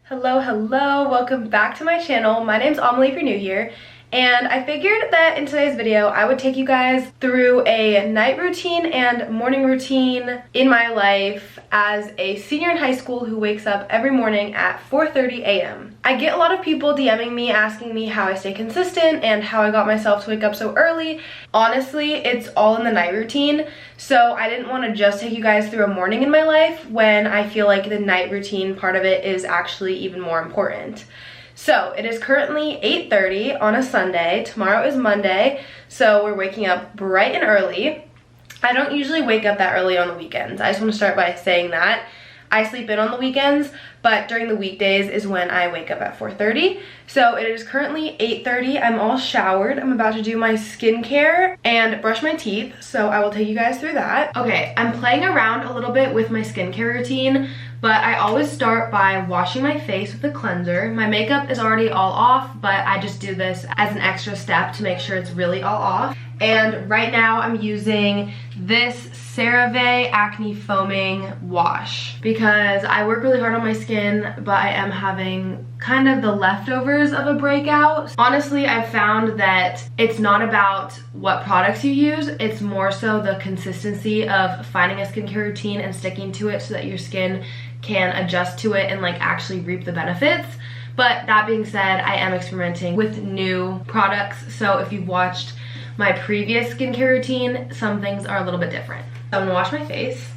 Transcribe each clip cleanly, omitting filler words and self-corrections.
Hello, welcome back to my channel. My name's Amelie if you're new here, and I figured that in today's video I would take you guys through a night routine and morning routine in my life as a senior in high school who wakes up every morning at 4:30 a.m. I get a lot of people DMing me asking me how I stay consistent and how I got myself to wake up so early. Honestly, it's all in the night routine, so I didn't want to just take you guys through a morning in my life when I feel like the night routine part of it is actually even more important. So it is currently 8:30 on a Sunday. Tomorrow is Monday, so we're waking up bright and early. I don't usually wake up that early on the weekends. I just want to start by saying that. I sleep in on the weekends, but during the weekdays is when I wake up at 4:30. So it is currently 8:30. I'm all showered. I'm about to do my skincare and brush my teeth, so I will take you guys through that. Okay, I'm playing around a little bit with my skincare routine, but I always start by washing my face with a cleanser. My makeup is already all off, but I just do this as an extra step to make sure it's really all off. And right now I'm using this CeraVe Acne Foaming Wash because I work really hard on my skin, but I am having kind of the leftovers of a breakout. Honestly, I've found that it's not about what products you use, it's more so the consistency of finding a skincare routine and sticking to it so that your skin can adjust to it and like actually reap the benefits. But that being said, I am experimenting with new products, so if you've watched my previous skincare routine, some things are a little bit different. So I'm gonna wash my face.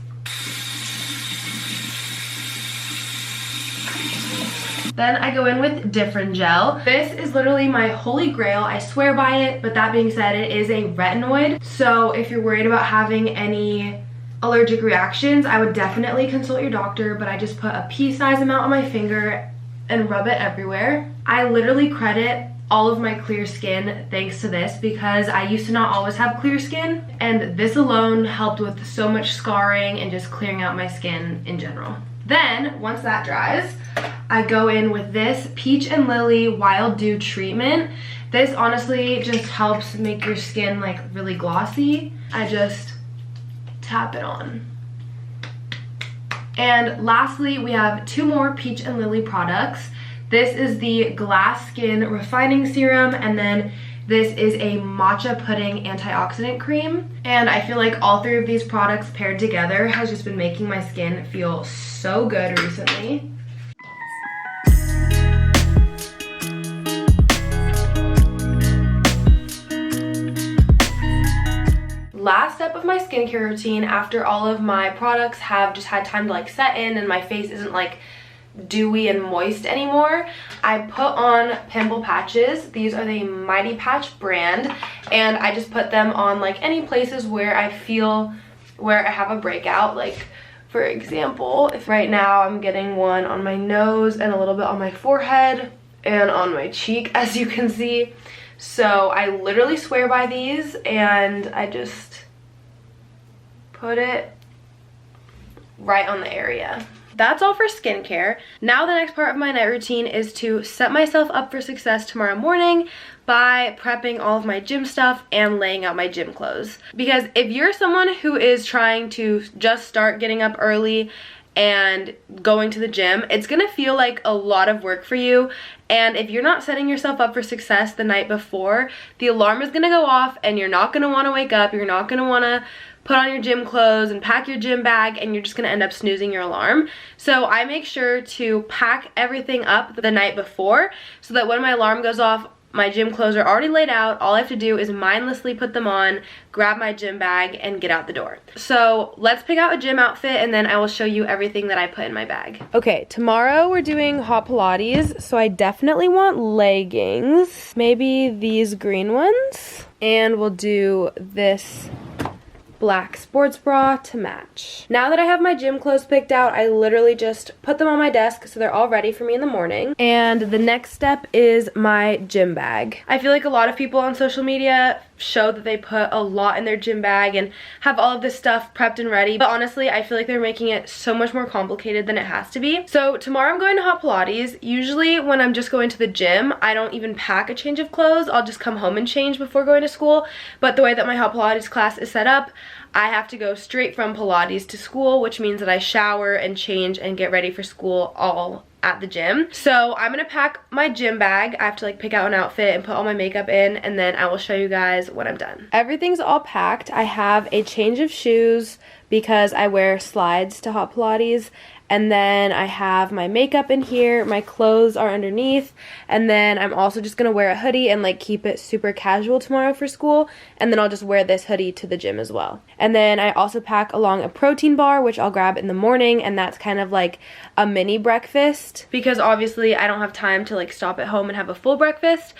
Then I go in with Different Gel. This is literally my holy grail. I swear by it, but that being said, it is a retinoid. So if you're worried about having any allergic reactions, I would definitely consult your doctor, but I just put a pea-sized amount on my finger and rub it everywhere. I literally credit all of my clear skin thanks to this because I used to not always have clear skin, and this alone helped with so much scarring and just clearing out my skin in general. Then once that dries, I go in with this Peach and Lily Wild Dew treatment. This honestly just helps make your skin like really glossy. I just tap it on. And lastly, we have two more Peach and Lily products. This is the Glass Skin Refining Serum, and then this is a Matcha Pudding Antioxidant Cream. And I feel like all three of these products paired together has just been making my skin feel so good recently. Last step of my skincare routine, after all of my products have just had time to like set in and my face isn't like dewy and moist anymore, I put on pimple patches. These are the Mighty Patch brand, and I just put them on like any places where I feel where I have a breakout. Like for example, if right now I'm getting one on my nose and a little bit on my forehead and on my cheek, as you can see. So I literally swear by these, and I just put it right on the area. That's all for skincare. Now the next part of my night routine is to set myself up for success tomorrow morning by prepping all of my gym stuff and laying out my gym clothes. Because if you're someone who is trying to just start getting up early and going to the gym, it's gonna feel like a lot of work for you. And if you're not setting yourself up for success the night before, the alarm is gonna go off and you're not gonna wanna wake up, you're not gonna wanna put on your gym clothes and pack your gym bag, and you're just gonna end up snoozing your alarm. So I make sure to pack everything up the night before so that when my alarm goes off, my gym clothes are already laid out. All I have to do is mindlessly put them on, grab my gym bag, and get out the door. So let's pick out a gym outfit, and then I will show you everything that I put in my bag. Okay, tomorrow we're doing hot Pilates, so I definitely want leggings. Maybe these green ones. And we'll do this black sports bra to match. Now that I have my gym clothes picked out, I literally just put them on my desk so they're all ready for me in the morning. And the next step is my gym bag. I feel like a lot of people on social media show that they put a lot in their gym bag and have all of this stuff prepped and ready, but honestly I feel like they're making it so much more complicated than it has to be. So tomorrow I'm going to hot Pilates. Usually when I'm just going to the gym, I don't even pack a change of clothes. I'll just come home and change before going to school, but the way that my hot Pilates class is set up, I have to go straight from Pilates to school, which means that I shower and change and get ready for school all at the gym. So I'm gonna pack my gym bag. I have to like pick out an outfit and put all my makeup in, and then I will show you guys when I'm done. Everything's all packed. I have a change of shoes because I wear slides to Hot Pilates, and then I have my makeup in here, my clothes are underneath, and then I'm also just gonna wear a hoodie and like keep it super casual tomorrow for school, and then I'll just wear this hoodie to the gym as well. And then I also pack along a protein bar, which I'll grab in the morning, and that's kind of like a mini breakfast because obviously I don't have time to like stop at home and have a full breakfast.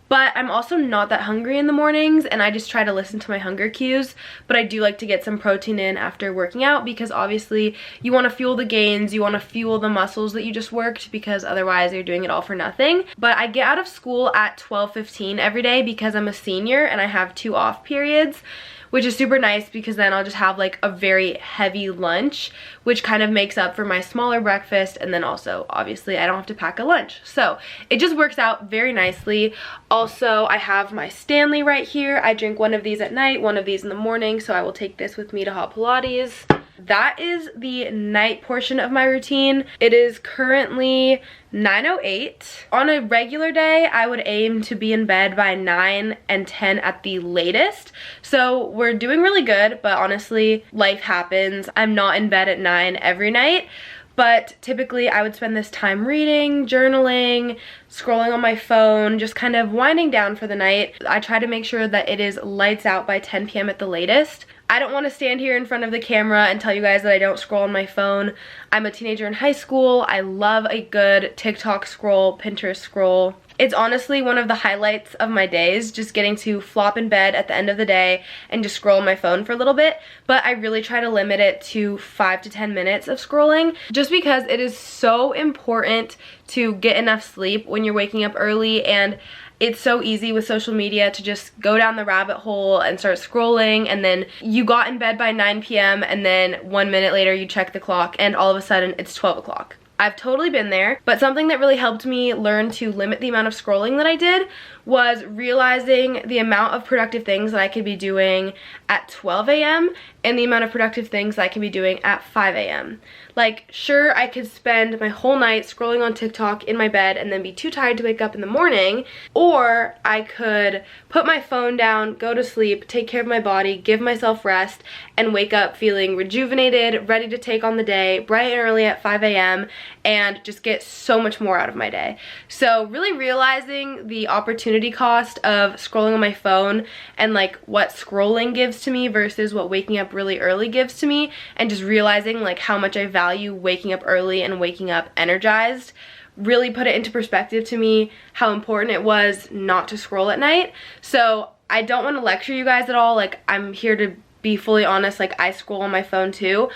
But I'm also not that hungry in the mornings, and I just try to listen to my hunger cues. But I do like to get some protein in after working out because obviously you want to fuel the gains, you want to fuel the muscles that you just worked, because otherwise you're doing it all for nothing. But I get out of school at 12:15 every day because I'm a senior and I have 2 off periods, which is super nice because then I'll just have like a very heavy lunch, which kind of makes up for my smaller breakfast, and then also obviously I don't have to pack a lunch. So it just works out very nicely. Also, I have my Stanley right here. I drink one of these at night, one of these in the morning, so I will take this with me to Hot Pilates. That is the night portion of my routine. It is currently 9:08. On a regular day, I would aim to be in bed by 9 and 10 at the latest. So we're doing really good, but honestly, life happens. I'm not in bed at 9 every night. But typically I would spend this time reading, journaling, scrolling on my phone, just kind of winding down for the night. I try to make sure that it is lights out by 10 p.m. at the latest. I don't want to stand here in front of the camera and tell you guys that I don't scroll on my phone. I'm a teenager in high school. I love a good TikTok scroll, Pinterest scroll. It's honestly one of the highlights of my days, just getting to flop in bed at the end of the day and just scroll on my phone for a little bit. But I really try to limit it to 5 to 10 minutes of scrolling, just because it is so important to get enough sleep when you're waking up early. And it's so easy with social media to just go down the rabbit hole and start scrolling, and then you got in bed by 9 p.m. and then 1 minute later you check the clock and all of a sudden it's 12 o'clock. I've totally been there, but something that really helped me learn to limit the amount of scrolling that I did was realizing the amount of productive things that I could be doing at 12 a.m. and the amount of productive things that I can be doing at 5 a.m. Like, sure, I could spend my whole night scrolling on TikTok in my bed and then be too tired to wake up in the morning, or I could put my phone down, go to sleep, take care of my body, give myself rest, and wake up feeling rejuvenated, ready to take on the day, bright and early at 5 a.m., and just get so much more out of my day. So really realizing the opportunity cost of scrolling on my phone and like what scrolling gives to me versus what waking up really early gives to me, and just realizing like how much I value waking up early and waking up energized, really put it into perspective to me how important it was not to scroll at night. So I don't want to lecture you guys at all. Like, I'm here to be fully honest, like I scroll on my phone too.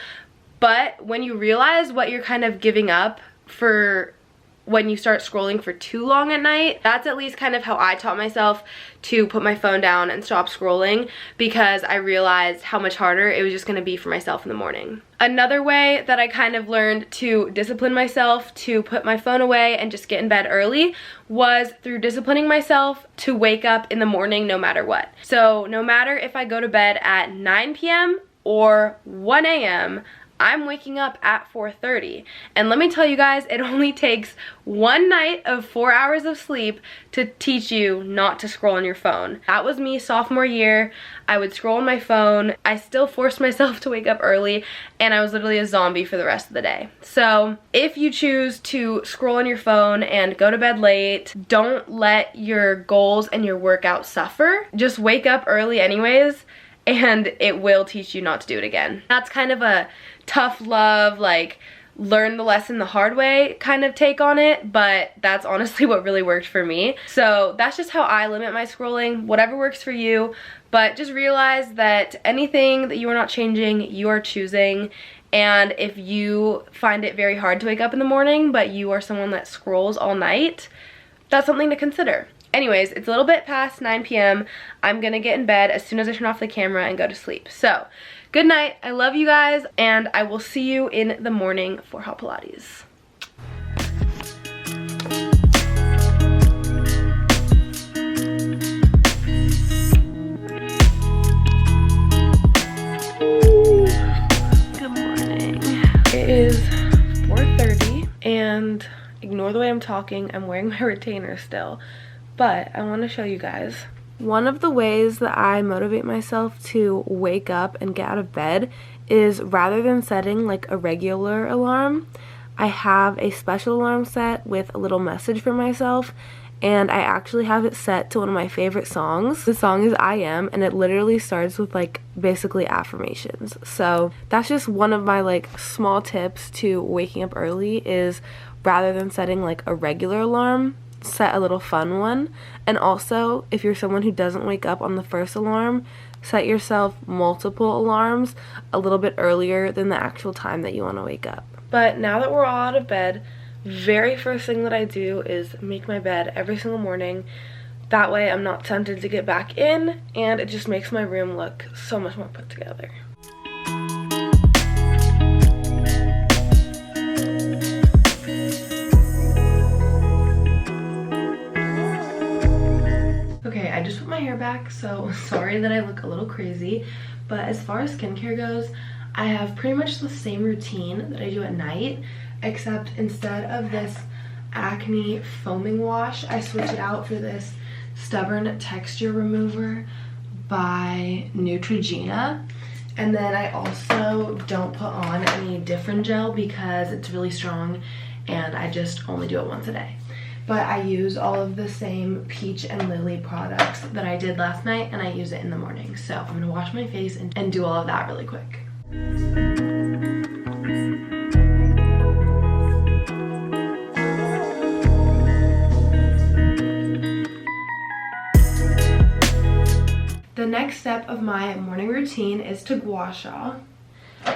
But when you realize what you're kind of giving up for when you start scrolling for too long at night, that's at least kind of how I taught myself to put my phone down and stop scrolling, because I realized how much harder it was just going to be for myself in the morning. Another way that I kind of learned to discipline myself to put my phone away and just get in bed early was through disciplining myself to wake up in the morning no matter what. So no matter if I go to bed at 9 p.m. or 1 a.m., I'm waking up at 4:30. And let me tell you guys, it only takes one night of 4 hours of sleep to teach you not to scroll on your phone. That was me sophomore year. I would scroll on my phone. I still forced myself to wake up early, and I was literally a zombie for the rest of the day. So if you choose to scroll on your phone and go to bed late, don't let your goals and your workout suffer. Just wake up early anyways, and it will teach you not to do it again. That's kind of a tough love, like learn the lesson the hard way kind of take on it, but that's honestly what really worked for me. So that's just how I limit my scrolling. Whatever works for you, but just realize that anything that you are not changing, you are choosing. And if you find it very hard to wake up in the morning, but you are someone that scrolls all night, that's something to consider. Anyways, it's a little bit past 9 p.m. I'm gonna get in bed as soon as I turn off the camera and go to sleep. So, good night. I love you guys, and I will see you in the morning for Hot Pilates. Good morning. It is 4:30, and Ignore the way I'm talking. I'm wearing my retainer still. But I want to show you guys. One of the ways that I motivate myself to wake up and get out of bed is rather than setting like a regular alarm, I have a special alarm set with a little message for myself, and I actually have it set to one of my favorite songs. The song is I Am, and it literally starts with like basically affirmations. So that's just one of my like small tips to waking up early, is rather than setting like a regular alarm, set a little fun one. And also, if you're someone who doesn't wake up on the first alarm, set yourself multiple alarms a little bit earlier than the actual time that you want to wake up. But now that we're all out of bed, very first thing that I do is make my bed every single morning. That way I'm not tempted to get back in, and it just makes my room look so much more put together. Okay, I just put my hair back, so sorry that I look a little crazy, but as far as skincare goes, I have pretty much the same routine that I do at night, except instead of this acne foaming wash, I switch it out for this stubborn texture remover by Neutrogena. And then I also don't put on any different gel because it's really strong and I just only do it once a day. But I use all of the same Peach and Lily products that I did last night, and I use it in the morning. So I'm gonna wash my face and do all of that really quick. The next step of my morning routine is to gua sha.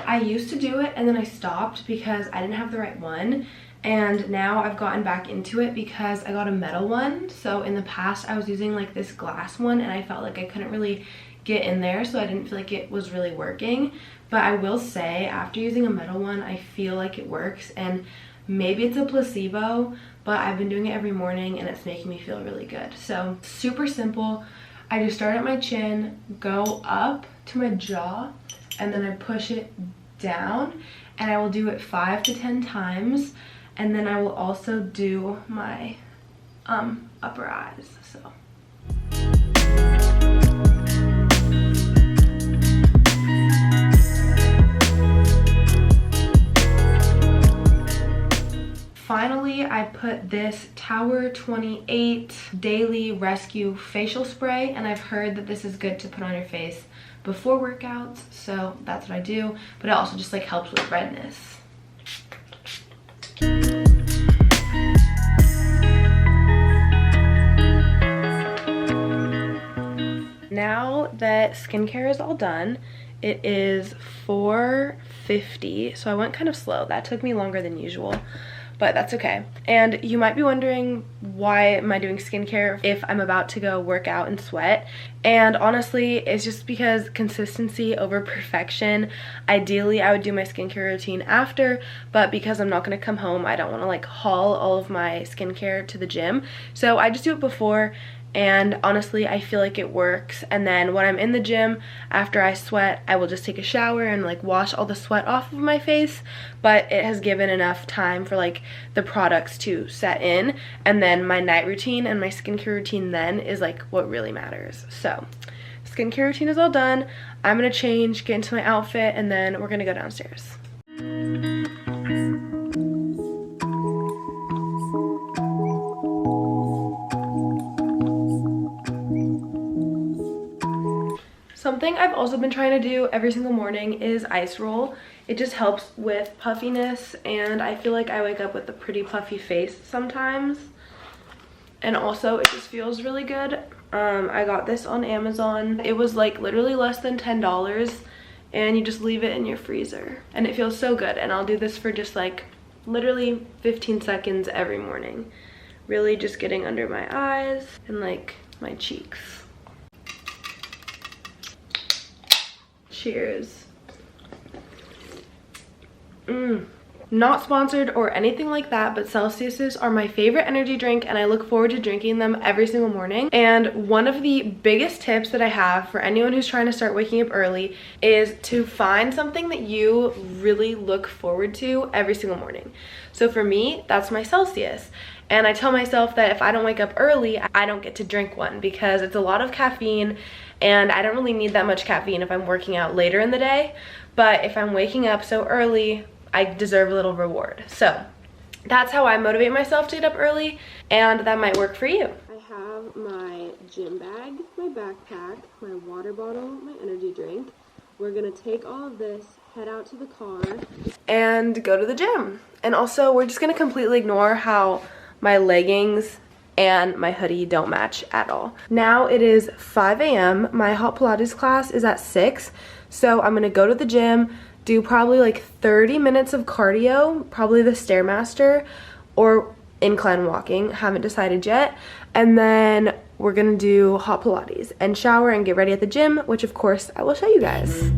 I used to do it and then I stopped because I didn't have the right one, and now I've gotten back into it because I got a metal one. So in the past I was using like this glass one and I felt like I couldn't really get in there, so I didn't feel like it was really working. But I will say, after using a metal one, I feel like it works, and maybe it's a placebo, but I've been doing it every morning and it's making me feel really good. So super simple. I just start at my chin, go up to my jaw, and then I push it down, and I will do it 5 to 10 times, and then I will also do my upper eyes. So finally, I put this Tower 28 Daily Rescue Facial Spray, and I've heard that this is good to put on your face before workouts, so that's what I do. But it also just like helps with redness. Now that skincare is all done, it is 4:50, so I went kind of slow. That took me longer than usual, but that's okay. And you might be wondering, why am I doing skincare if I'm about to go work out and sweat? And honestly, it's just because consistency over perfection. Ideally, I would do my skincare routine after, but because I'm not going to come home, I don't want to like haul all of my skincare to the gym. So I just do it before, and honestly, I feel like it works. And then when I'm in the gym, after I sweat, I will just take a shower and like wash all the sweat off of my face. But it has given enough time for like the products to set in, and then my night routine and my skincare routine then is like what really matters. So skincare routine is all done. I'm gonna change, get into my outfit, and then we're gonna go downstairs. Something I've also been trying to do every single morning is ice roll. It just helps with puffiness, and I feel like I wake up with a pretty puffy face sometimes. And also it just feels really good. I got this on Amazon. It was like literally less than $10, and you just leave it in your freezer. And it feels so good, and I'll do this for just like literally 15 seconds every morning. Really just getting under my eyes and like my cheeks. Cheers. Not sponsored or anything like that, but Celsius's are my favorite energy drink and I look forward to drinking them every single morning. And one of the biggest tips that I have for anyone who's trying to start waking up early is to find something that you really look forward to every single morning. So for me, that's my Celsius. And I tell myself that if I don't wake up early, I don't get to drink one because it's a lot of caffeine and I don't really need that much caffeine if I'm working out later in the day. But if I'm waking up so early, I deserve a little reward. So that's how I motivate myself to get up early, and that might work for you. I have my gym bag, my backpack, my water bottle, my energy drink. We're gonna take all of this, head out to the car, and go to the gym. And also, we're just gonna completely ignore how my leggings and my hoodie don't match at all. Now it is 5 a.m. My hot Pilates class is at 6, so I'm gonna go to the gym, do probably like 30 minutes of cardio, probably the Stairmaster or incline walking, haven't decided yet. And then we're gonna do hot Pilates and shower and get ready at the gym, which of course I will show you guys.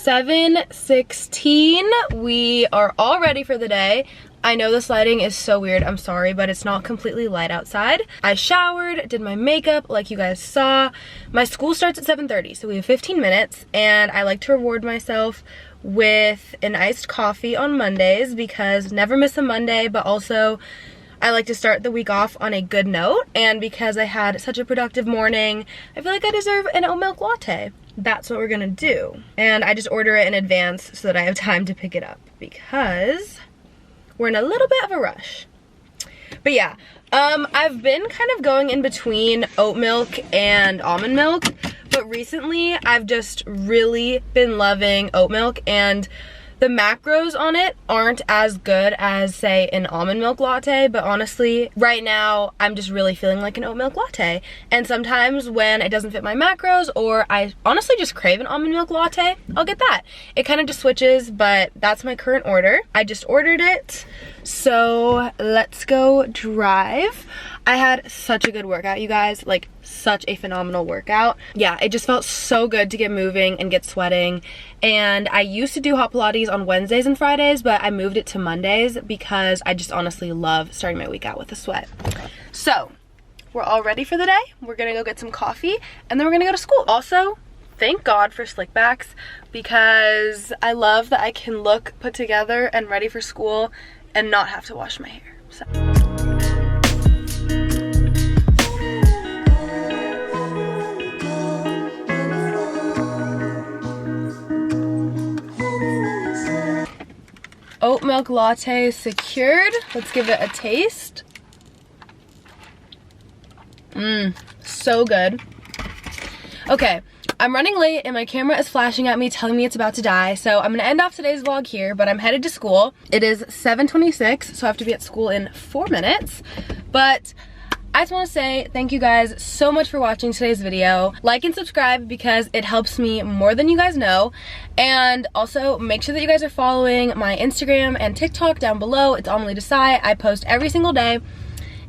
(7:16). We are all ready for the day. I know this lighting is so weird, I'm sorry, but it's not completely light outside. I showered, did my makeup like you guys saw. My school starts at 7:30, so we have 15 minutes, and I like to reward myself with an iced coffee on Mondays because never miss a Monday, but also I like to start the week off on a good note, and because I had such a productive morning, I feel like I deserve an oat milk latte. That's what we're gonna do. And I just order it in advance so that I have time to pick it up because we're in a little bit of a rush. But yeah, I've been kind of going in between oat milk and almond milk, but recently I've just really been loving oat milk, and the macros on it aren't as good as, say, an almond milk latte, but honestly, right now, I'm just really feeling like an oat milk latte. And sometimes when it doesn't fit my macros, or I honestly just crave an almond milk latte, I'll get that. It kind of just switches, but that's my current order. I just ordered it, so let's go drive. I had such a good workout, you guys, like such a phenomenal workout. Yeah, it just felt so good to get moving and get sweating. And I used to do hot Pilates on Wednesdays and Fridays, but I moved it to Mondays because I just honestly love starting my week out with a sweat. So we're all ready for the day. We're gonna go get some coffee and then we're gonna go to school. Also, thank God for slick backs because I love that I can look put together and ready for school and not have to wash my hair. So. Oat milk latte secured. Let's give it a taste. So good. Okay, I'm running late and my camera is flashing at me telling me it's about to die, so I'm gonna end off today's vlog here, but I'm headed to school. It is 7:26, so I have to be at school in 4 minutes, but I just want to say thank you guys so much for watching today's video. Like and subscribe because it helps me more than you guys know. And also make sure that you guys are following my Instagram and TikTok down below. It's Amelie Desai. I post every single day.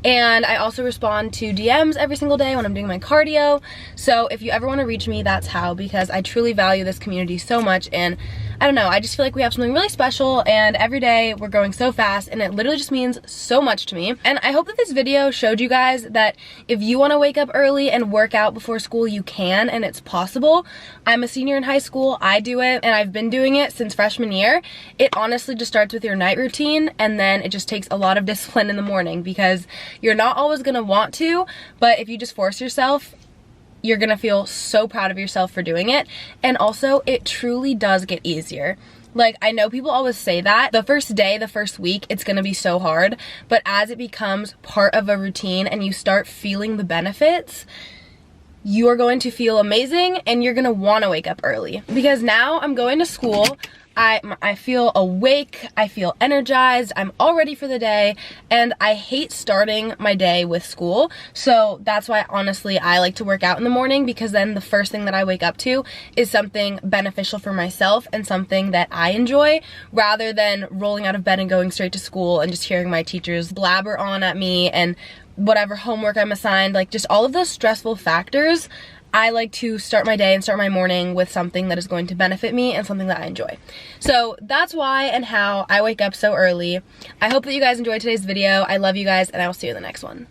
And I also respond to DMs every single day when I'm doing my cardio. So if you ever want to reach me, that's how, because I truly value this community so much. And I don't know, I just feel like we have something really special, and every day we're growing so fast, and it literally just means so much to me. And I hope that this video showed you guys that if you want to wake up early and work out before school, you can, and it's possible. I'm a senior in high school, I do it, and I've been doing it since freshman year. It honestly just starts with your night routine, and then it just takes a lot of discipline in the morning, because you're not always gonna want to, but if you just force yourself, you're gonna feel so proud of yourself for doing it. And also, it truly does get easier. Like, I know people always say that the first day, the first week, it's gonna be so hard, but as it becomes part of a routine and you start feeling the benefits, you are going to feel amazing, and you're gonna wanna wake up early. Because now I'm going to school, I feel awake, I feel energized, I'm all ready for the day, and I hate starting my day with school. So that's why, honestly, I like to work out in the morning, because then the first thing that I wake up to is something beneficial for myself and something that I enjoy, rather than rolling out of bed and going straight to school and just hearing my teachers blabber on at me and whatever homework I'm assigned, like just all of those stressful factors. I like to start my day and start my morning with something that is going to benefit me and something that I enjoy. So that's why and how I wake up so early. I hope that you guys enjoyed today's video. I love you guys, and I will see you in the next one.